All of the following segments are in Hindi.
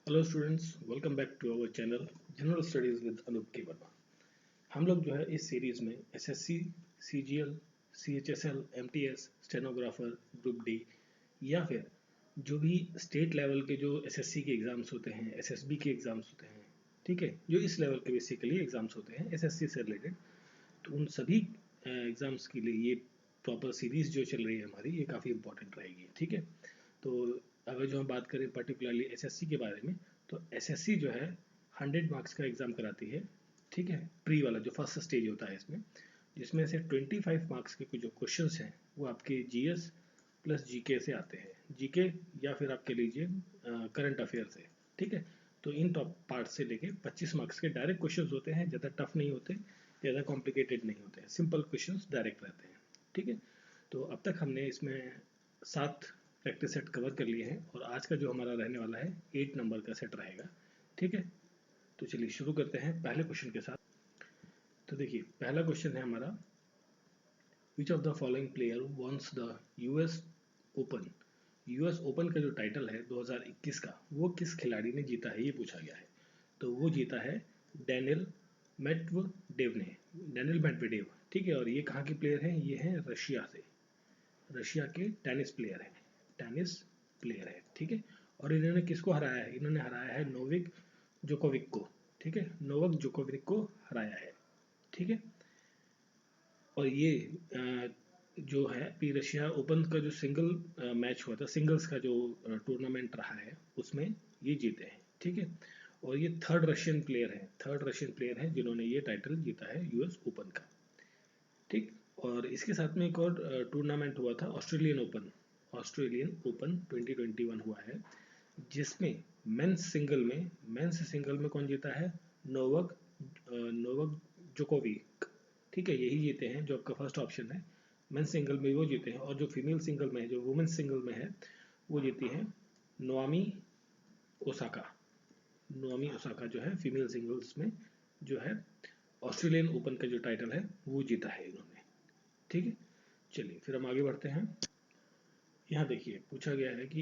Hello students, welcome back to our channel general studies with Anoop K Verma. हम लोग जो है इस सीरीज में SSC, CGL, CHSL, MTS, stenographer, group D या फिर जो भी स्टेट लेवल के जो एसएससी के एग्जाम्स होते हैं, एसएसबी के एग्जाम्स होते हैं, ठीक है, जो इस लेवल के बेसिकली एग्जाम्स होते हैं एसएससी से रिलेटेड, तो उन सभी एग्जाम्स के लिए ये प्रॉपर सीरीज जो चल रही है हमारी, ये काफ़ी इंपॉर्टेंट रहेगी। ठीक है, तो अगर जो हम बात करें पर्टिकुलरली एसएससी के बारे में, तो एसएससी जो है 100 मार्क्स का एग्ज़ाम कराती है। ठीक है, प्री वाला जो फर्स्ट स्टेज होता है इसमें, जिसमें से 25 मार्क्स के कुछ जो क्वेश्चंस हैं वो आपके जीएस प्लस जीके से आते हैं। जीके या फिर आप कह लीजिए करंट अफेयर से। ठीक है, तो इन टॉप पार्ट से लेके 25 मार्क्स के डायरेक्ट क्वेश्चंस होते हैं, ज़्यादा टफ नहीं होते, ज़्यादा कॉम्प्लिकेटेड नहीं होते हैं, सिंपल क्वेश्चंस डायरेक्ट रहते हैं। ठीक है, तो अब तक हमने इसमें 7 प्रैक्टिस सेट कवर कर लिए हैं और आज का जो हमारा रहने वाला है 8 नंबर का सेट रहेगा। ठीक है, तो चलिए शुरू करते हैं पहले क्वेश्चन के साथ। तो देखिए, पहला क्वेश्चन है हमारा, which of the following player wons the US open. US open का जो टाइटल है 2021 का, वो किस खिलाड़ी ने जीता है, ये पूछा गया है। तो वो जीता है डैनियल मेडवेडेव ने, डैनियल मेडवेडेव। ठीक है, और ये कहाँ के प्लेयर हैं? ये हैं रशिया से, रशिया के टेनिस प्लेयर हैं, टेनिस प्लेयर है। ठीक है, और इन्होंने किसको हराया है? इन्होंने हराया है नोविक जोकोविक को। ठीक है, नोवक जोकोविक को हराया है। ठीक है, और ये जो है अभी रशिया ओपन का जो सिंगल मैच हुआ था, सिंगल्स का जो टूर्नामेंट रहा है, उसमें ये जीते हैं। ठीक है, और ये थर्ड रशियन प्लेयर हैं जिन्होंने ये टाइटल जीता है यूएस ओपन का। ठीक, और इसके साथ में एक और टूर्नामेंट हुआ था, ऑस्ट्रेलियन ओपन 2021 हुआ है, जिसमें मेंस सिंगल में कौन जीता है? नोवक जोकोविक। ठीक है, यही जीते हैं, जो आपका फर्स्ट ऑप्शन है। मेंस सिंगल में वो जीते हैं, और जो फीमेल सिंगल में है, जो वुमेन्स सिंगल में है, वो जीती है नोआमी ओसाका। नोआमी ओसाका जो है फीमेल सिंगल्स में जो है ऑस्ट्रेलियन ओपन का जो टाइटल है वो जीता है इन्होंने। ठीक है, चलिए फिर हम आगे बढ़ते हैं। यहाँ देखिए, पूछा गया है कि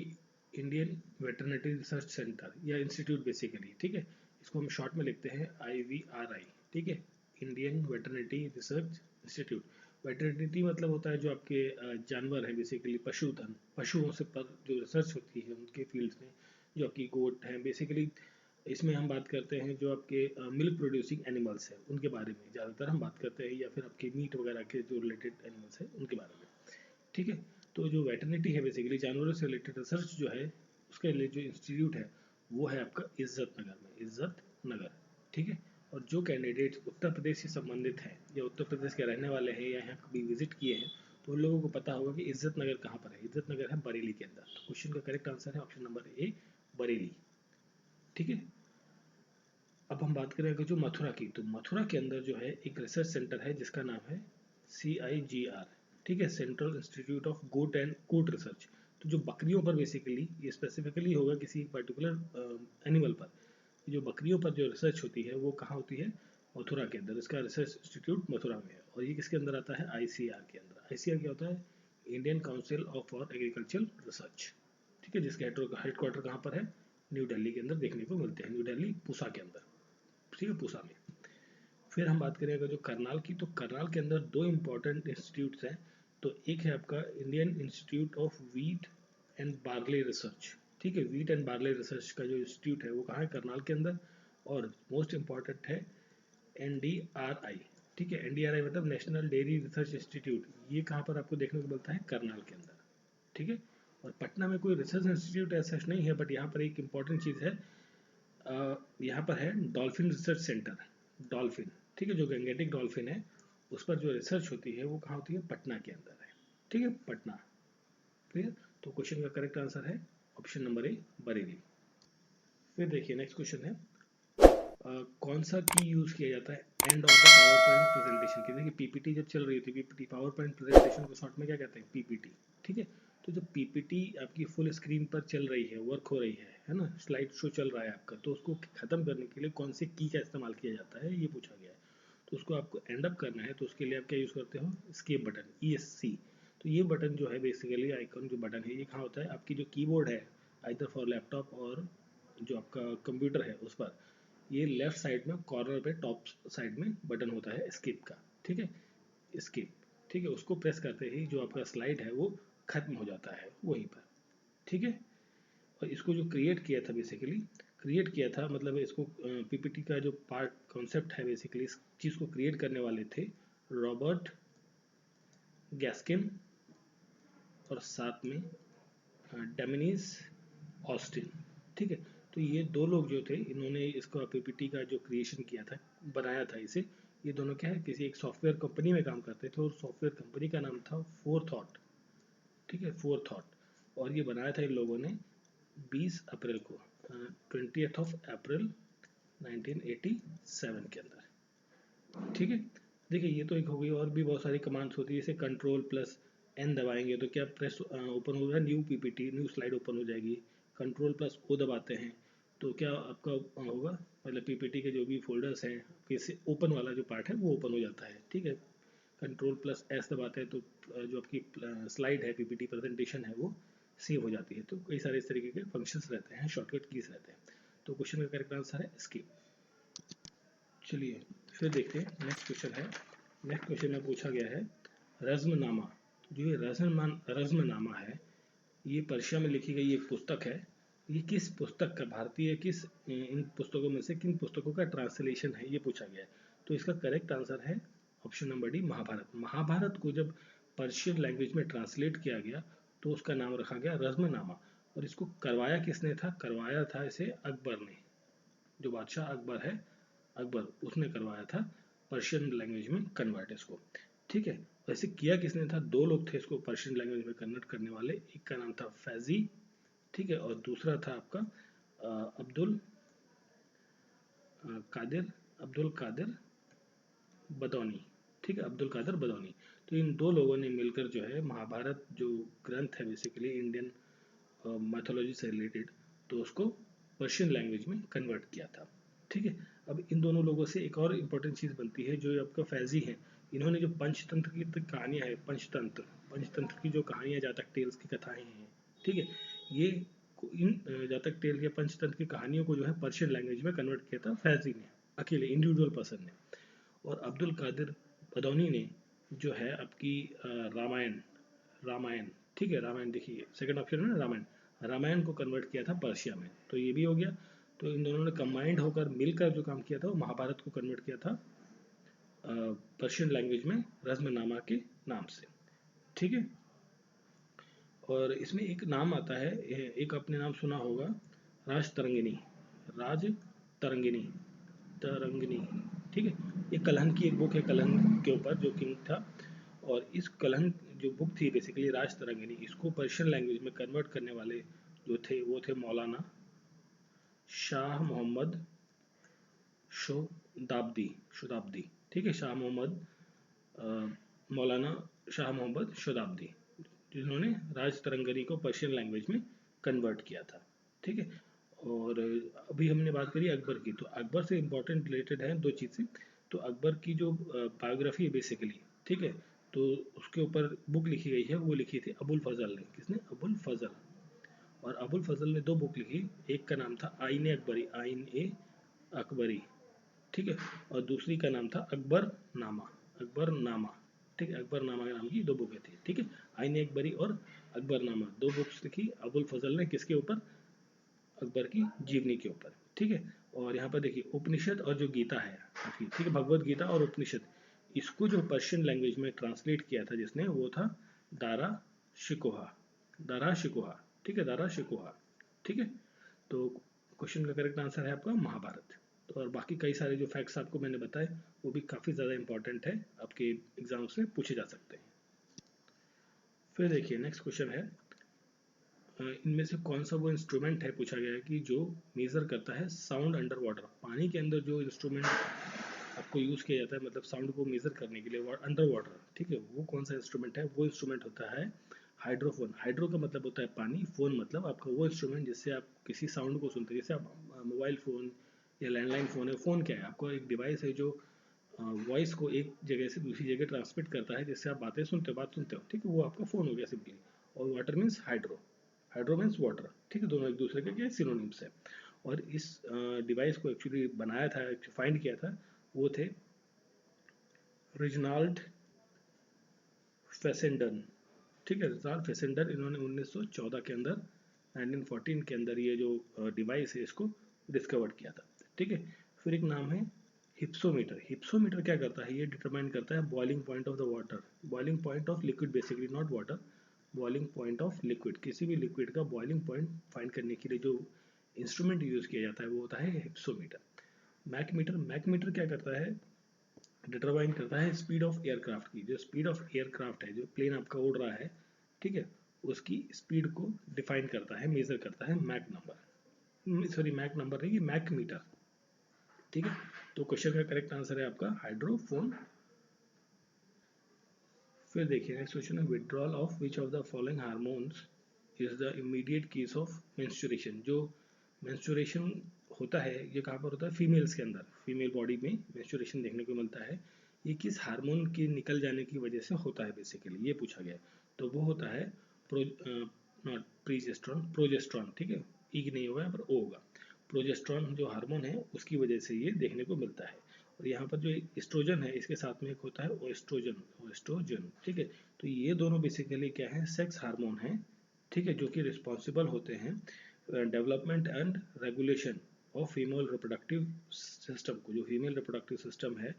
इंडियन वेटरनरी रिसर्च सेंटर या इंस्टीट्यूट बेसिकली, ठीक है, इसको हम शॉर्ट में लिखते हैं IVRI। ठीक है, Indian veterinary research institute. Veterinary मतलब होता है जो आपके जानवर है, बेसिकली पशुधन, पशुओं से पर जो रिसर्च होती है उनके फील्ड में, जो आपकी गोट है बेसिकली। इसमें हम बात करते हैं जो आपके मिल्क प्रोड्यूसिंग एनिमल्स हैं उनके बारे में ज़्यादातर हम बात करते हैं, या फिर आपके मीट वगैरह के जो रिलेटेड एनिमल्स हैं उनके बारे में। ठीक है, तो जो वेटरनिटी है बेसिकली जानवरों से रिलेटेड रिसर्च जो है, उसके लिए जो इंस्टीट्यूट है वो है आपका इज्जत नगर में, इज्जत नगर। ठीक है, और जो कैंडिडेट उत्तर प्रदेश से संबंधित हैं या उत्तर प्रदेश के रहने वाले हैं या यहाँ कभी विजिट किए हैं, तो उन लोगों को पता होगा कि इज्जत नगर कहाँ पर है। इज्जत नगर है बरेली के अंदर। तो क्वेश्चन का करेक्ट आंसर है ऑप्शन नंबर ए, बरेली। ठीक है, अब हम बात करें अगर जो मथुरा की, तो मथुरा के अंदर जो है एक रिसर्च सेंटर है जिसका नाम है CIGR। ठीक है, central institute of goat and coat research. तो जो बकरियों पर बेसिकली, ये स्पेसिफिकली होगा किसी पर्टिकुलर एनिमल पर, जो बकरियों पर जो रिसर्च होती है वो कहाँ होती है? मथुरा के अंदर। इसका रिसर्च इंस्टीट्यूट मथुरा में है, और ये किसके अंदर आता है? ICR के अंदर। ICR क्या होता है? Indian council of for agricultural research. ठीक है, जिसके हेडक्वार्टर कहाँ पर है? न्यू दिल्ली के अंदर देखने को मिलते हैं, न्यू दिल्ली पूसा के अंदर। ठीक है, पूसा में। फिर हम बात करें अगर जो करनाल की, तो करनाल के अंदर दो इंपॉर्टेंट इंस्टीट्यूट्स हैं। तो एक है आपका Indian institute of wheat and barley research. ठीक है, वीट एंड बार्ले रिसर्च का जो इंस्टीट्यूट है वो कहाँ है? करनाल के अंदर। और मोस्ट इंपॉर्टेंट है NDRI। ठीक है, NDRI मतलब नेशनल डेयरी रिसर्च इंस्टीट्यूट। ये कहाँ पर आपको देखने को मिलता है? करनाल के अंदर। ठीक है, और पटना में कोई रिसर्च इंस्टीट्यूट ऐसा नहीं है, बट यहाँ पर एक इंपॉर्टेंट चीज़ है, यहाँ पर है डॉल्फिन रिसर्च सेंटर, डॉल्फिन। ठीक है, जो गंगेटिक डॉल्फिन है उस पर जो रिसर्च होती है वो कहाँ होती है? पटना के अंदर है। ठीक है, पटना। क्लियर? तो क्वेश्चन का करेक्ट आंसर है ऑप्शन नंबर ए, बरेली। फिर देखिए नेक्स्ट क्वेश्चन है, कौन सा की यूज़ किया जाता है end of the power point presentation की? देखिए पीपीटी जब चल रही थी, पीपीटी पावर पॉइंट प्रेजेंटेशन को शॉर्ट में क्या कहते हैं? पीपीटी। ठीक है, तो जब पीपीटी आपकी फुल स्क्रीन पर चल रही है, वर्क हो रही है ना, स्लाइड शो चल रहा है आपका, तो उसको ख़त्म करने के लिए कौन से की का इस्तेमाल किया जाता है, ये पूछा गया है। तो उसको आपको एंड अप करना है, तो उसके लिए आप क्या यूज़ करते हो? Escape button, ESC। तो ये बटन जो है बेसिकली आइकन जो बटन है, ये कहाँ होता है? आपकी जो कीबोर्ड है, आइदर फॉर लैपटॉप और जो आपका कंप्यूटर है उस पर ये लेफ्ट साइड में कॉर्नर पे टॉप साइड में बटन होता है एस्केप का, ठीक है, एस्केप, ठीक है, उसको प्रेस करते ही जो आपका स्लाइड है वो खत्म हो जाता है वहीं पर, ठीक है। और इसको जो क्रिएट किया था बेसिकली, क्रिएट किया था मतलब इसको पीपीटी का जो पार्ट कॉन्सेप्ट है बेसिकली इस चीज़ को क्रिएट करने वाले थे रॉबर्ट गैस्किन और साथ में डेमिनीज ऑस्टिन, ठीक है। तो ये दो लोग जो थे इन्होंने इसका पीपीटी का जो क्रिएशन किया था, बनाया था इसे। ये दोनों क्या है, किसी एक सॉफ्टवेयर कंपनी में काम करते थे और सॉफ्टवेयर कंपनी का नाम था फोर थॉट, ठीक है, फोर थॉट। और ये बनाया था इन लोगों ने 20 अप्रैल को, 20 अप्रैल 1987 के अंदर, ठीक है। देखिए ये तो एक हो गई, और भी बहुत सारी कमांड्स होती है, जैसे कंट्रोल प्लस एन दबाएंगे तो क्या प्रेस ओपन होगा, new PPT new slide open हो जाएगी। कंट्रोल प्लस ओ दबाते हैं तो क्या आपका होगा, मतलब पीपीटी के जो भी फोल्डर्स हैं किसी ओपन वाला जो पार्ट है वो ओपन हो जाता है, ठीक है। कंट्रोल प्लस एस दबाते हैं तो जो आपकी स्लाइड है पीपीटी प्रेजेंटेशन है वो सेव हो जाती है। तो कई सारे इस तरीके के फंक्शंस रहते हैं, शॉर्टकट कीज रहते हैं। तो क्वेश्चन का करेक्ट आंसर है स्किप। चलिए फिर देखते हैं नेक्स्ट क्वेश्चन है। नेक्स्ट क्वेश्चन में पूछा गया है रज़्मनामा। जो ये रज़्मनामा है ये पर्शिया में लिखी गई एक पुस्तक है। ये किस पुस्तक का, भारतीय किस इन पुस्तकों में से किन पुस्तकों का ट्रांसलेशन है ये पूछा गया है। तो इसका करेक्ट आंसर है option number D, Mahabharat. Mahabharat को जब पर्शियन लैंग्वेज में ट्रांसलेट किया गया तो उसका नाम रखा गया रज़्मनामा। और इसको करवाया किसने था, करवाया था इसे अकबर ने। जो बादशाह अकबर है, अकबर उसने करवाया था पर्शियन लैंग्वेज में कन्वर्ट इसको, ठीक है। वैसे किया किसने था, दो लोग थे इसको पर्शियन लैंग्वेज में कन्वर्ट करने वाले। एक का नाम था फैजी, ठीक है, और दूसरा था आपका अब्दुल कादिर, अब्दुल कादिर बदौनी, ठीक है, अब्दुल कादिर बदौनी। तो इन दो लोगों ने मिलकर जो है महाभारत जो ग्रंथ है बेसिकली इंडियन मैथोलॉजी से रिलेटेड, तो उसको पर्शियन लैंग्वेज में कन्वर्ट किया था, ठीक है। अब इन दोनों लोगों से एक और इम्पोर्टेंट चीज़ बनती है, जो आपका फैजी है, इन्होंने जो पंचतंत्र की कहानियाँ हैं, पंचतंत्र पंचतंत्र की जो कहानियाँ, जातक टेल्स की कथाएं हैं, ठीक है, ये इन जातक टेल या पंचतंत्र की कहानियों को जो है पर्शियन लैंग्वेज में कन्वर्ट किया था फैजी ने, अकेले इंडिविजुअल पर्सन ने। और अब्दुल कादिर बदौनी ने जो है आपकी रामायण, रामायण, ठीक है, रामायण देखिए सेकंड ऑप्शन है ना, रामायण, रामायण को कन्वर्ट किया था पर्शिया में, तो ये भी हो गया। तो इन दोनों ने कंबाइंड होकर मिलकर जो काम किया था वो महाभारत को कन्वर्ट किया था पर्शियन लैंग्वेज में रज़्मनामा के नाम से, ठीक है। और इसमें एक नाम आता है, एक आपने नाम सुना होगा, राज तरंगिणी, राज तरंगिणी, तरंगिणी, ठीक है। ये कलहन की एक बुक है, कलहन के ऊपर जो किंग था। और इस कलहन जो बुक थी बेसिकली राज तरंगिणी, इसको पर्शियन लैंग्वेज में कन्वर्ट करने वाले जो थे वो थे मौलाना शाह मोहम्मद शोदाब्दी, शोदाब्दी, ठीक है, शाह मोहम्मद मौलाना शाह मोहम्मद शोदाब्दी, जिन्होंने राज तरंगनी को पर्शियन लैंग्वेज में कन्वर्ट किया था, ठीक है। और अभी हमने बात करी अकबर की, तो अकबर से इम्पोर्टेंट रिलेटेड है दो चीज़ें। तो अकबर की जो बायोग्राफी है बेसिकली, ठीक है, तो उसके ऊपर बुक लिखी गई है, वो लिखी थी अबुल फजल ने। किसने, अबुल फजल। और अबुल फजल ने दो बुक लिखी, एक का नाम था आइन अकबरी, आइन ए अकबरी, ठीक है, और दूसरी का नाम था अकबर नामा, अकबर नामा, ठीक है, अकबर नामा के नाम की दो बुकें थी, ठीक है। आइन अकबरी और अकबर नामा दो बुक्स लिखी अबुल फजल ने, किसके ऊपर, अकबर की जीवनी के ऊपर, ठीक है। और यहाँ पर देखिए उपनिषद और जो गीता है आपकी, ठीक है, भगवत गीता और उपनिषद, इसको जो पर्शियन लैंग्वेज में ट्रांसलेट किया था जिसने, वो था दारा शिकोहा, दारा शिकोहा, ठीक है, दारा शिकोहा, ठीक है। तो क्वेश्चन का करेक्ट आंसर है आपका महाभारत। तो और बाकी कई सारे जो फैक्ट्स आपको मैंने बताए वो भी काफ़ी ज़्यादा इंपॉर्टेंट है, आपके एग्जाम्स में पूछे जा सकते हैं। फिर देखिए नेक्स्ट क्वेश्चन है, इनमें से कौन सा वो इंस्ट्रूमेंट है, पूछा गया है कि जो मेजर करता है साउंड अंडर वाटर। पानी के अंदर जो इंस्ट्रूमेंट आपको यूज़ किया जाता है मतलब साउंड को मेजर करने के लिए अंडर वाटर, ठीक है, वो कौन सा इंस्ट्रूमेंट है, वो इंस्ट्रूमेंट होता है हाइड्रोफोन। हाइड्रो का मतलब होता है पानी, फोन मतलब आपका वो इंस्ट्रूमेंट जिससे आप किसी साउंड को सुनते हैं। जैसे आप मोबाइल फ़ोन या लैंडलाइन फ़ोन है, फ़ोन क्या है, आपको एक डिवाइस है जो वॉइस को एक जगह से दूसरी जगह ट्रांसमिट करता है, जिससे आप बातें सुनते हो, बात सुनते हो, ठीक है, वो आपका फ़ोन हो गया सिंपली। और water means hydro, hydro means water, ठीक है, दोनों एक दूसरे के क्या सिनोनिम्स है। और इस डिवाइस को एक्चुअली बनाया था, फाइंड किया था, वो थे रिजनाल्ड फेसेंडन। ठीक है, रिजनाल्ड फेसेंडन, इन्होंने 1914 के अंदर, 1914 के अंदर ये जो डिवाइस है इसको डिस्कवर किया था। ठीक है, फिर एक नाम है हिप्सोमीटर। हिप्सोमीटर क्या करता है, ये डिटरमाइन करता है boiling point of the water, boiling point of liquid, basically not water, boiling point of liquid. किसी भी लिक्विड का बॉइलिंग पॉइंट फाइंड करने के लिए जो इंस्ट्रूमेंट यूज किया जाता है वो होता है हिप्सोमीटर। मैकमीटर, मैकमीटर क्या करता है, डिटरमाइन करता है स्पीड ऑफ एयरक्राफ्ट की। जो स्पीड ऑफ एयरक्राफ्ट है, जो प्लेन आपका उड़ रहा है, ठीक है, उसकी स्पीड को डिफाइन करता है, मेजर करता है Mach number, sorry Mach number नहीं, मैक मीटर। ठीक है, तो क्वेश्चन का करेक्ट आंसर है आपका हाइड्रोफोन। फिर देखिए नेक्स्ट क्वेश्चन है, withdrawal of which of the following hormones is the immediate case of menstruation. जो मेंस्ट्रुएशन होता है ये कहाँ पर होता है, फीमेल्स के अंदर, फीमेल बॉडी में मेंस्ट्रुएशन देखने को मिलता है, ये किस हार्मोन के निकल जाने की वजह से होता है, बेसिकली ये पूछा गया है। तो वो होता है नॉट प्रीजेस्ट्रॉन, प्रोजेस्ट्रॉन। ठीक है, ई नहीं होगा यहाँ पर, ओ होगा। प्रोजेस्ट्रॉन जो हार्मोन है उसकी वजह से ये देखने को मिलता है। और यहाँ पर जो एस्ट्रोजन है इसके साथ में एक होता है ओएस्ट्रोजन, ओएस्ट्रोजन। ठीक है, तो ये दोनों बेसिकली क्या है, सेक्स हार्मोन है। ठीक है, जो कि रिस्पॉन्सिबल होते हैं development and regulation of female reproductive system को। जो फीमेल रिप्रोडक्टिव सिस्टम है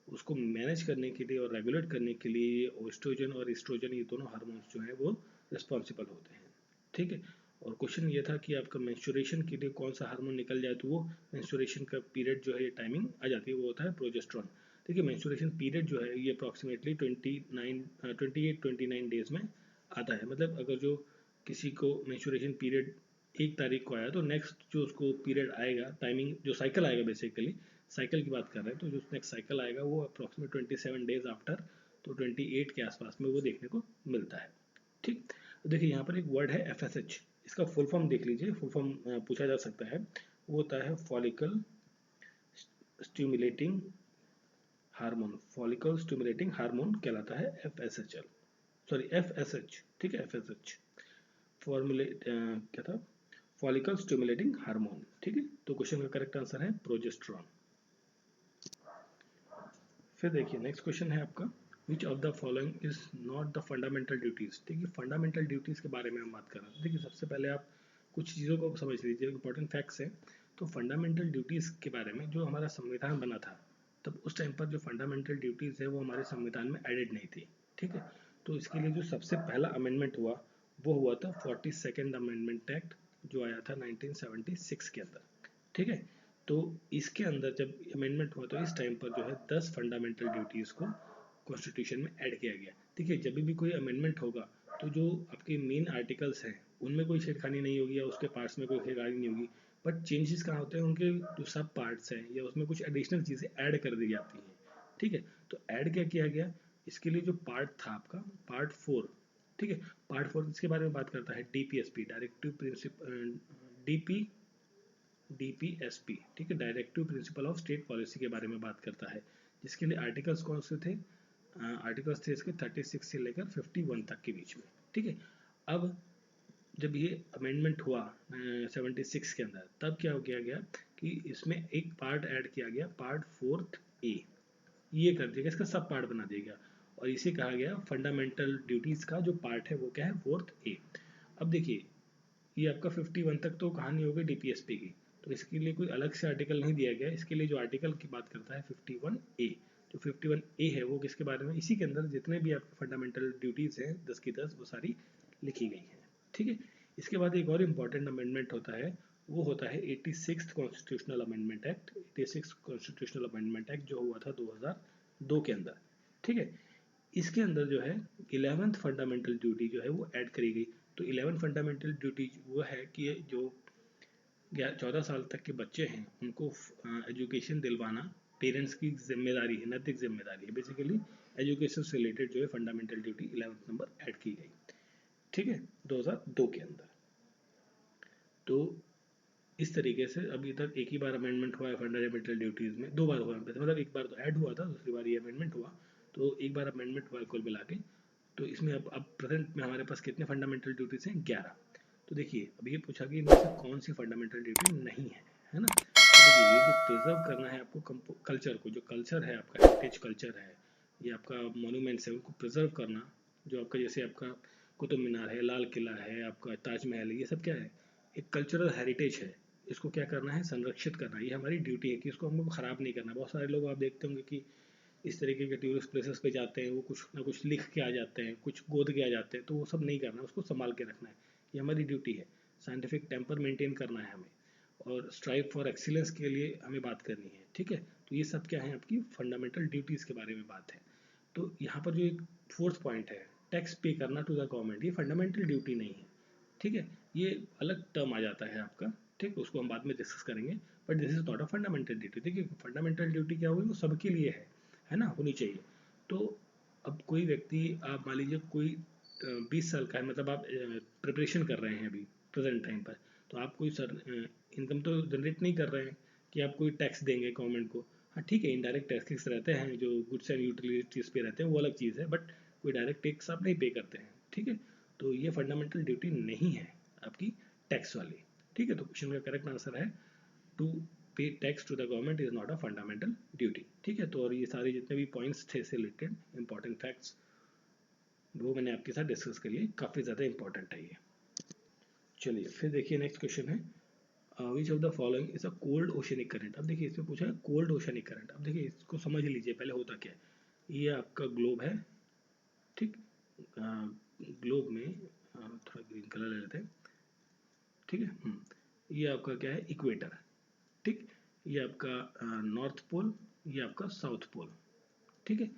उसको मैनेज करने के लिए और रेगुलेट करने के लिए ओएस्ट्रोजन और एस्ट्रोजन, ये दोनों हार्मोन्स जो है वो रिस्पॉन्सिबल होते हैं। ठीक है, और क्वेश्चन ये था कि आपका मेंस्ट्रुएशन के लिए कौन सा हार्मोन निकल जाए, तो वो मेंस्ट्रुएशन का पीरियड जो है, ये टाइमिंग आ जाती है, वो होता है प्रोजेस्ट्रॉन। देखिए मेंस्ट्रुएशन पीरियड जो है ये अप्रॉक्सीमेटली 28-29 डेज में आता है। मतलब अगर जो किसी को मेंस्ट्रुएशन पीरियड 1 तारीख को आया तो नेक्स्ट जो उसको पीरियड आएगा, टाइमिंग जो साइकिल आएगा, बेसिकली साइकिल की बात कर रहे हैं, तो जो नेक्स्ट साइकिल आएगा वो अप्रॉक्सीमेट 27 डेज आफ्टर, तो 28 के आसपास में वो देखने को मिलता है। ठीक, तो देखिए यहाँ पर एक वर्ड है FSH, इसका फुल फॉर्म देख लीजिए, फुल फॉर्म पूछा जा सकता है, वो होता है follicle stimulating hormone, follicle stimulating hormone कहलाता है FSHL, सॉरी FSH। ठीक है, FSH फॉर्मुलेट क्या था, फॉलिकल स्टिमुलेटिंग हार्मोन। ठीक है, तो क्वेश्चन का करेक्ट आंसर है प्रोजेस्टेरॉन। फिर देखिए नेक्स्ट क्वेश्चन है आपका, विच of the following is not the fundamental duties. ठीक है, फंडामेंटल ड्यूटीज के बारे में हम बात कर रहे हैं। देखिए सबसे पहले आप कुछ चीज़ों को समझ लीजिए, इंपॉर्टेंट फैक्ट्स हैं। तो फंडामेंटल ड्यूटीज के बारे में, जो हमारा संविधान बना था तब उस टाइम पर जो फंडामेंटल ड्यूटीज है वो हमारे संविधान में एडेड नहीं थी। ठीक है, तो इसके लिए जो सबसे पहला अमेंडमेंट हुआ वो हुआ था 42nd अमेंडमेंट एक्ट, जो आया था 1976 के अंदर। ठीक है, तो इसके अंदर जब अमेंडमेंट हुआ तो इस टाइम पर जो है 10 फंडामेंटल ड्यूटीज़ को कॉन्स्टिट्यूशन में ऐड किया गया। देखिए जब भी कोई अमेंडमेंट होगा तो जो आपके मेन आर्टिकल्स हैं उनमें कोई छेड़खानी नहीं होगी या उसके पार्ट्स में कोई छेड़खानी नहीं होगी, बट चेंजेस कहाँ होते हैं, उनके जो सब पार्ट्स हैं या उसमें कुछ एडिशनल चीज़ें ऐड कर दी जाती हैं। ठीक है, तो ऐड क्या किया गया, इसके लिए जो पार्ट था आपका पार्ट 4। ठीक है, पार्ट 4 इसके बारे में बात करता है DPSP, डायरेक्टिव प्रिंसिपल, DPSP। ठीक है, directive principle of state policy के बारे में बात करता है, जिसके लिए आर्टिकल्स कौन से थे, आर्टिकल्स थे इसके 36 से लेकर 51 तक के बीच में। ठीक है, अब जब ये अमेंडमेंट हुआ 76 के अंदर, तब क्या हो गया कि इसमें एक पार्ट ऐड किया गया, पार्ट 4A, ये कर दिया गया, इसका सब पार्ट बना दिया गया और इसे कहा गया फंडामेंटल ड्यूटीज का जो पार्ट है वो क्या है, 4A। अब देखिए ये आपका 51 तक तो कहानी हो गई DPSP की, तो इसके लिए कोई अलग से आर्टिकल नहीं दिया गया। इसके लिए जो आर्टिकल की बात करता है 51A, जो 51A है वो किसके बारे में, इसी के अंदर जितने भी आपके फंडामेंटल ड्यूटीज हैं 10 की 10 वो सारी लिखी गई हैं। ठीक है, इसके बाद एक और इम्पॉर्टेंट अमेंडमेंट होता है, वो होता है 86th constitutional amendment act. 86th constitutional amendment act जो हुआ था 2002 के अंदर। ठीक है, इसके अंदर जो है 11th फंडामेंटल ड्यूटी जो है वो ऐड करी गई। तो 11 फंडामेंटल ड्यूटी वो है कि जो 14 साल तक के बच्चे हैं उनको एजुकेशन दिलवाना पेरेंट्स की जिम्मेदारी है, नैतिक जिम्मेदारी है। बेसिकली एजुकेशन से रिलेटेड जो है fundamental duty 11th number add की गई। ठीक है, 2002 के अंदर। तो इस तरीके से अभी तक एक ही बार अमेंडमेंट हुआ है फंडामेंटल ड्यूटीज में, 2 बार हुआ है, मतलब एक बार तो ऐड हुआ था, दूसरी बार ये अमेंडमेंट हुआ, तो एक बार अमेंडमेंट हुआ है कुल मिला के। तो इसमें अब प्रेजेंट में हमारे पास कितने फंडामेंटल ड्यूटीज हैं, 11। तो देखिए अब ये पूछा कि इनमें से कौन सी फंडामेंटल ड्यूटी नहीं है। है ना। तो देखिए ये जो प्रिजर्व करना है आपको कल्चर को, जो कल्चर है आपका हेरिटेज कल्चर है, ये आपका मोन्यूमेंट्स है, उनको प्रिजर्व करना, जो आपका जैसे आपका कुतुब मीनार है, लाल किला है, आपका ताजमहल है, ये सब क्या है, एक कल्चरल हेरिटेज है। इसको क्या करना है, संरक्षित करना, ये हमारी ड्यूटी है कि इसको हमको ख़राब नहीं करना। बहुत सारे लोग आप देखते होंगे कि इस तरीके के टूरिस्ट प्लेसेस पे जाते हैं, वो कुछ ना कुछ लिख के आ जाते हैं, कुछ गोद के आ जाते हैं, तो वो सब नहीं करना, उसको संभाल के रखना है, ये हमारी ड्यूटी है। साइंटिफिक टेम्पर मेंटेन करना है हमें, और स्ट्राइव फॉर एक्सीलेंस के लिए हमें बात करनी है, ठीक है। तो ये सब क्या है, आपकी फंडामेंटल ड्यूटीज़ के बारे में बात है। तो यहाँ पर जो एक फोर्थ पॉइंट है, टैक्स पे करना टू द गवर्नमेंट, ये फंडामेंटल ड्यूटी नहीं है, ठीक है। ये अलग टर्म आ जाता है आपका, ठीक, उसको हम बाद में डिस्कस करेंगे। But this is not a fundamental duty. देखिए फंडामेंटल ड्यूटी क्या होगी, वो सबके लिए है ना, होनी चाहिए। तो अब कोई व्यक्ति, आप मान लीजिए कोई 20 साल का है, मतलब आप प्रिपरेशन कर रहे हैं अभी प्रेजेंट टाइम पर, तो आप कोई सर इनकम तो जनरेट नहीं कर रहे हैं कि आप कोई टैक्स देंगे गवर्नमेंट को। हाँ ठीक है, इनडायरेक्ट टैक्सेस रहते हैं जो गुड्स एंड यूटिलिटीज पे रहते हैं, वो अलग चीज़ है, बट कोई डायरेक्ट टैक्स आप नहीं पे करते हैं, ठीक है। तो ये फंडामेंटल ड्यूटी नहीं है आपकी टैक्स वाली, ठीक है। तो क्वेश्चन का करेक्ट आंसर है to pay tax to the government is not a fundamental duty, ठीक है। तो और ये सारे जितने भी पॉइंट्स थे से रिलेटेड इंपॉर्टेंट फैक्ट्स, वो मैंने आपके साथ डिस्कस कर लिए, काफ़ी ज़्यादा इंपॉर्टेंट है ये। चलिए फिर देखिए नेक्स्ट क्वेश्चन है, विच of the following is a cold oceanic current. अब देखिए इसमें पूछा है कोल्ड ओशनिक करंट। अब देखिए इसको समझ लीजिए पहले होता क्या है। ये आपका ग्लोब है, ठीक, ग्लोब में थोड़ा ग्रीन कलर ले लेते हैं, ठीक है। ये आपका क्या है, इक्वेटर, ठीक, ये आपका नॉर्थ पोल, ये आपका साउथ पोल, ठीक है।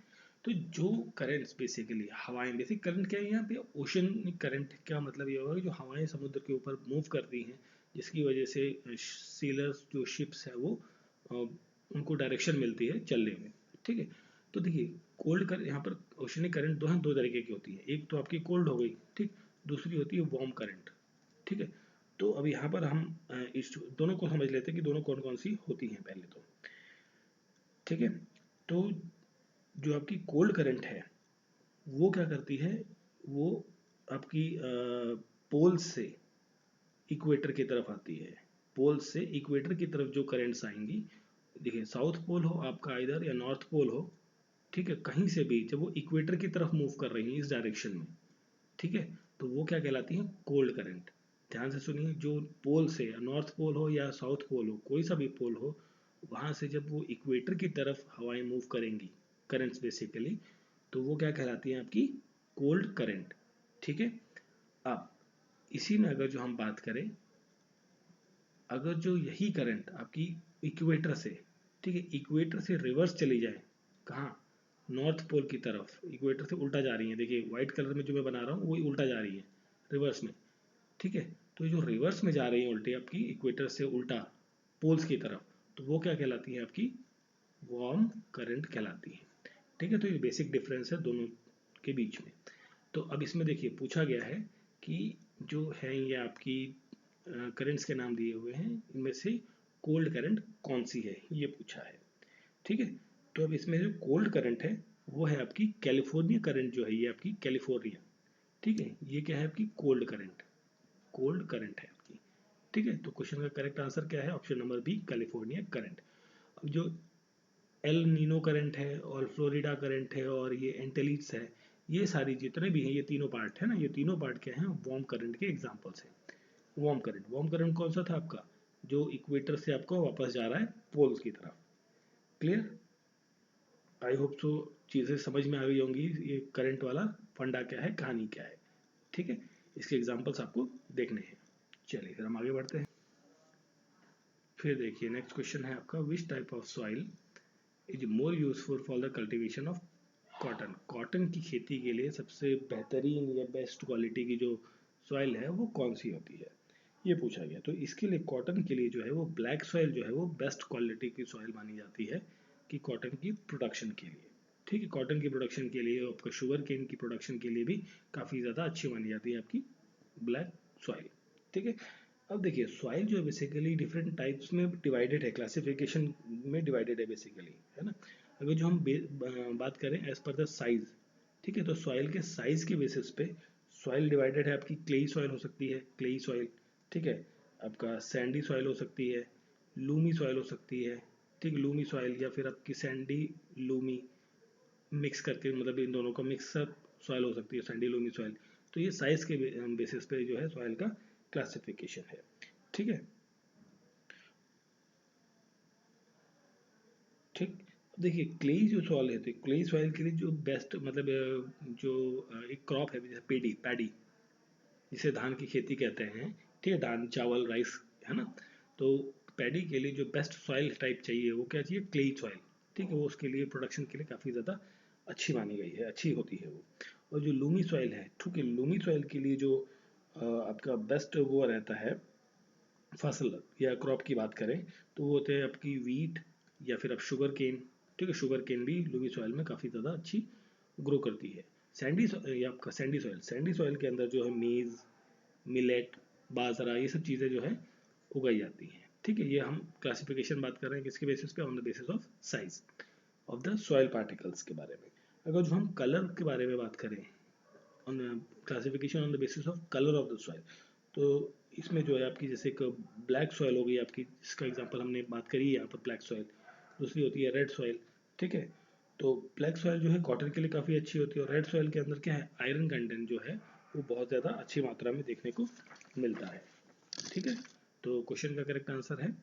तो जो करंट्स बेसिकली हवाएं, बेसिक करंट क्या है यहाँ पे, ओशन करंट का मतलब ये होगा कि जो हवाएं समुद्र के ऊपर मूव करती हैं, जिसकी वजह से सेलर्स जो शिप्स है वो उनको डायरेक्शन मिलती है चलने में, ठीक है। तो देखिए कोल्ड कर यहाँ पर ओशनिक करंट दो तरीके की होती है, एक तो आपकी कोल्ड हो गई, ठीक, दूसरी होती है वार्म करंट, ठीक है। तो अब यहाँ पर हम इस दोनों को समझ लेते हैं कि दोनों कौन कौन सी होती हैं पहले तो, ठीक है। तो जो आपकी कोल्ड करंट है वो क्या करती है, वो आपकी पोल से इक्वेटर की तरफ आती है, पोल से इक्वेटर की तरफ जो करंट्स आएंगी, देखिए साउथ पोल हो आपका इधर या नॉर्थ पोल हो, ठीक है, कहीं से भी जब वो इक्वेटर की तरफ मूव कर रही है इस डायरेक्शन में, ठीक है, तो वो क्या कहलाती है, कोल्ड करंट। ध्यान से सुनिए, जो पोल से, नॉर्थ पोल हो या साउथ पोल हो, कोई सा भी पोल हो, वहां से जब वो इक्वेटर की तरफ हवाएं मूव करेंगी, करंट्स बेसिकली, तो वो क्या कहलाती है, आपकी कोल्ड करंट, ठीक है। अब इसी में अगर जो हम बात करें, अगर जो यही करंट आपकी इक्वेटर से, ठीक है, इक्वेटर से रिवर्स चली जाए, कहाँ, नॉर्थ पोल की तरफ, इक्वेटर से उल्टा जा रही है, देखिए व्हाइट कलर में जो मैं बना रहा हूँ वही उल्टा जा रही है, रिवर्स में, ठीक है। तो जो रिवर्स में जा रही है उल्टे आपकी इक्वेटर से उल्टा पोल्स की तरफ, तो वो क्या कहलाती है, आपकी वार्म करंट कहलाती है, ठीक है। तो ये बेसिक डिफरेंस है दोनों के बीच में। तो अब इसमें देखिए पूछा गया है कि जो है ये आपकी करंट्स के नाम दिए हुए हैं, इनमें से कोल्ड करंट कौन सी है, ये पूछा है, ठीक है। तो अब इसमें जो कोल्ड करंट है वो है आपकी कैलिफोर्निया करंट, जो है ये आपकी कैलिफोर्निया, ठीक है, ये क्या है आपकी कोल्ड करंट, कोल्ड करंट है आपकी, ठीक है। तो क्वेश्चन का करेक्ट आंसर क्या है, option number B, California current. अब जो एल नीनो करंट है और फ्लोरिडा करंट है और ये एंटेलिड्स है, ये सारी जितने भी हैं, ये तीनों पार्ट है ना, ये तीनों पार्ट क्या है, वार्म करंट के एग्जांपल्स हैं। वार्म करंट कौन सा था आपका, जो इक्वेटर से आपको वापस जा रहा है पोल्स की तरफ, क्लियर। आई होप सो चीज़ें समझ में आ गई होंगी, ये करंट वाला फंडा क्या है, कहानी क्या है, ठीक है। इसके एग्जांपल्स आपको देखने हैं। चलिए फिर हम आगे बढ़ते हैं। फिर देखिए नेक्स्ट क्वेश्चन है आपका, which type of soil is more useful for the cultivation of cotton. Cotton की खेती के लिए सबसे बेहतरीन या बेस्ट क्वालिटी की जो सॉइल है वो कौन सी होती है, ये पूछा गया। तो इसके लिए कॉटन के लिए जो है वो ब्लैक सॉइल जो है वो बेस्ट क्वालिटी की सॉइल मानी जाती है कि कॉटन की प्रोडक्शन के लिए, ठीक है। कॉटन की प्रोडक्शन के लिए, आपका शुगर केन की प्रोडक्शन के लिए भी काफ़ी ज़्यादा अच्छी मानी जाती है आपकी ब्लैक सॉइल, ठीक है। अब देखिए सॉइल जो है बेसिकली डिफरेंट टाइप्स में डिवाइडेड है, क्लासिफिकेशन में डिवाइडेड है बेसिकली, है ना। अगर जो हम बात करें एज पर द साइज, ठीक है, तो सॉइल के साइज के बेसिस पे सॉइल डिवाइडेड है। आपकी क्लेई सॉइल हो सकती है, क्लेई सॉइल, ठीक है, आपका सैंडी सॉइल हो सकती है, लूमी सॉइल हो सकती है, ठीक, लूमी सॉइल, या फिर आपकी सैंडी लूमी मिक्स करके, मतलब इन दोनों का मिक्सअप सॉइल हो सकती है, सैंडी लूमी सॉइल। तो ये साइज के बेसिस पे जो है सॉइल का क्लासिफिकेशन है, ठीक है। ठीक, देखिए क्लेई जो सॉइल है, तो क्लेई सॉइल के लिए जो बेस्ट, मतलब जो एक क्रॉप है जैसे पैडी, पैडी जिसे धान की खेती कहते हैं, ठीक है, धान चावल राइस, है ना। तो पैडी के लिए जो बेस्ट सॉइल टाइप चाहिए वो क्या चाहिए, क्लेई सॉइल, ठीक है। वो उसके लिए प्रोडक्शन के लिए काफ़ी ज़्यादा अच्छी मानी गई है, अच्छी होती है वो। और जो लूमी सॉइल है, ठीक है, लूमी सॉइल के लिए जो आपका बेस्ट वो रहता है फसल या क्रॉप की बात करें, तो वो होते हैं आपकी वीट या फिर आप शुगर केन, ठीक है। शुगर केन भी लूमी सॉइल में काफ़ी ज़्यादा अच्छी ग्रो करती है। सैंडी या आपका सैंडी सॉइल, सैंडी सॉइल के अंदर जो है मेज़, मिलेट, बाजरा, ये सब चीज़ें जो है उगाई जाती हैं, ठीक है। ये हम क्लासिफिकेशन बात कर रहे हैं किसके बेसिस पे, on the basis of size of the soil particles के बारे में। अगर जो हम कलर के बारे में बात करें, on classification on the basis of colour of the soil, तो इसमें जो है आपकी जैसे एक ब्लैक सॉइल हो गई आपकी, जिसका एग्जांपल हमने बात करी है यहाँ पर, ब्लैक सॉइल। दूसरी होती है रेड सॉइल, ठीक है। तो ब्लैक सॉइल जो है कॉटन के लिए काफ़ी अच्छी होती है, और रेड सॉइल के अंदर क्या है, आयरन कंटेंट जो है वो बहुत ज़्यादा अच्छी मात्रा में देखने को मिलता है, ठीक है। तो क्वेश्चन का करेक्ट आंसर है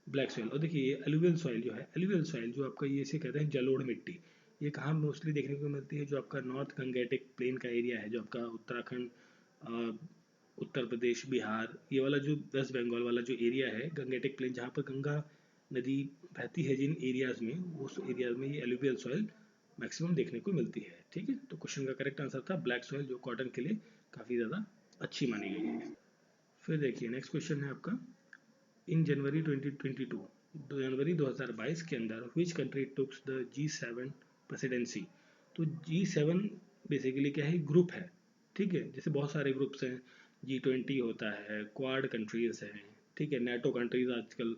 ब्लैक सॉइल। और देखिए ये एलुवियल सॉइल जो है, एलुवियल सॉइल जो आपका ये इसे कहते हैं जलोढ़ मिट्टी, ये कहाँ मोस्टली देखने को मिलती है, जो आपका नॉर्थ गंगेटिक प्लेन का एरिया है, जो आपका उत्तराखंड, उत्तर प्रदेश, बिहार, ये वाला जो वेस्ट बंगाल वाला जो एरिया है गंगेटिक प्लेन, जहाँ पर गंगा नदी बहती है, जिन एरियाज में, उस एरियाज में ये एलुवियल सॉइल मैक्सिमम देखने को मिलती है, ठीक है। तो क्वेश्चन का करेक्ट आंसर था ब्लैक सॉइल, जो कॉटन के लिए काफ़ी ज़्यादा अच्छी मानी गई है। फिर देखिए नेक्स्ट क्वेश्चन है आपका, इन जनवरी 2022, जनवरी 2022 के अंदर which country takes the G7 presidency. तो G7 बेसिकली क्या है, ग्रुप है, ठीक है। जैसे बहुत सारे ग्रुप्स हैं, G20 होता है, क्वाड कंट्रीज हैं, ठीक है, नेटो कंट्रीज आजकल,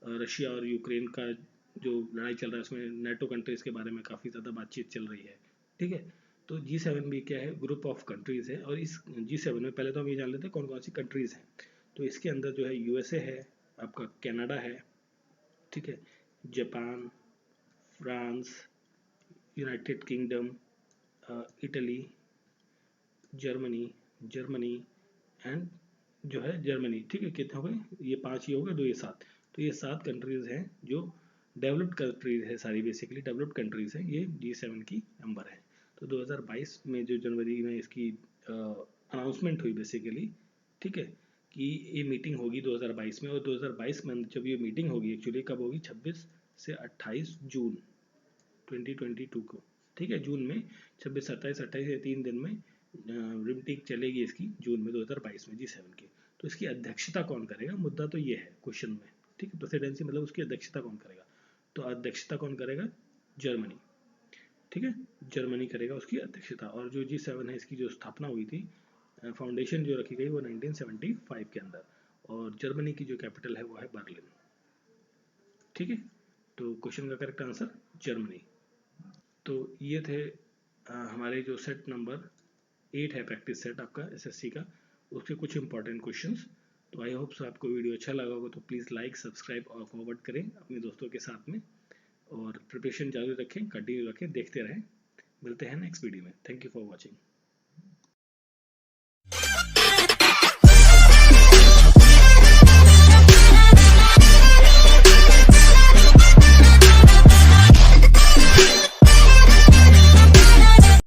रशिया और यूक्रेन का जो लड़ाई चल रहा है उसमें नेटो कंट्रीज के बारे में काफ़ी ज़्यादा बातचीत चल रही है, ठीक है। तो G7 भी क्या है, ग्रुप ऑफ कंट्रीज है, और इस G7 में पहले तो हम ये जान लेते हैं कौन कौन सी कंट्रीज हैं। तो इसके अंदर जो है यूएसए है, आपका कनाडा है, ठीक है, Japan, France, United kingdom, Italy, Germany, Germany and जो है जर्मनी, ठीक है। कितने हो गए, ये पांच ही हो गए, दो ये सात। तो ये सात कंट्रीज हैं जो डेवलप्ड कंट्रीज है, सारी बेसिकली डेवलप्ड कंट्रीज हैं, ये G7 की मेंबर है। तो 2022 में जो जनवरी में इसकी अनाउंसमेंट हुई बेसिकली, ठीक है, कि ये मीटिंग होगी 2022 में, और 2022 में जब ये मीटिंग होगी, एक्चुअली कब होगी, 26 से 28 जून 2022 को, ठीक है, जून में 26, 27, 28 या 3 दिन में मीटिंग चलेगी इसकी, जून में 2022 में G7 की। तो इसकी अध्यक्षता कौन करेगा, मुद्दा तो ये है क्वेश्चन में, ठीक है। प्रेसिडेंसी मतलब उसकी अध्यक्षता कौन करेगा, तो अध्यक्षता कौन करेगा, जर्मनी, ठीक है, जर्मनी करेगा उसकी अध्यक्षता। और जो G7 है इसकी जो स्थापना हुई थी, फाउंडेशन जो रखी गई वो 1975 के अंदर, और जर्मनी की जो कैपिटल है वो है बर्लिन, ठीक है। तो क्वेश्चन का करेक्ट आंसर जर्मनी। तो ये थे हमारे जो सेट नंबर 8 है, प्रैक्टिस सेट आपका एसएससी का, उसके कुछ इंपॉर्टेंट क्वेश्चंस। तो आई होप सो आपको वीडियो अच्छा लगा होगा, तो प्लीज़ लाइक, सब्सक्राइब और फॉरवर्ड करें अपने दोस्तों के साथ में, और प्रिपरेशन जारी रखें, कंटिन्यू रखें, देखते रहें। मिलते हैं नेक्स्ट वीडियो में। Thank you for watching.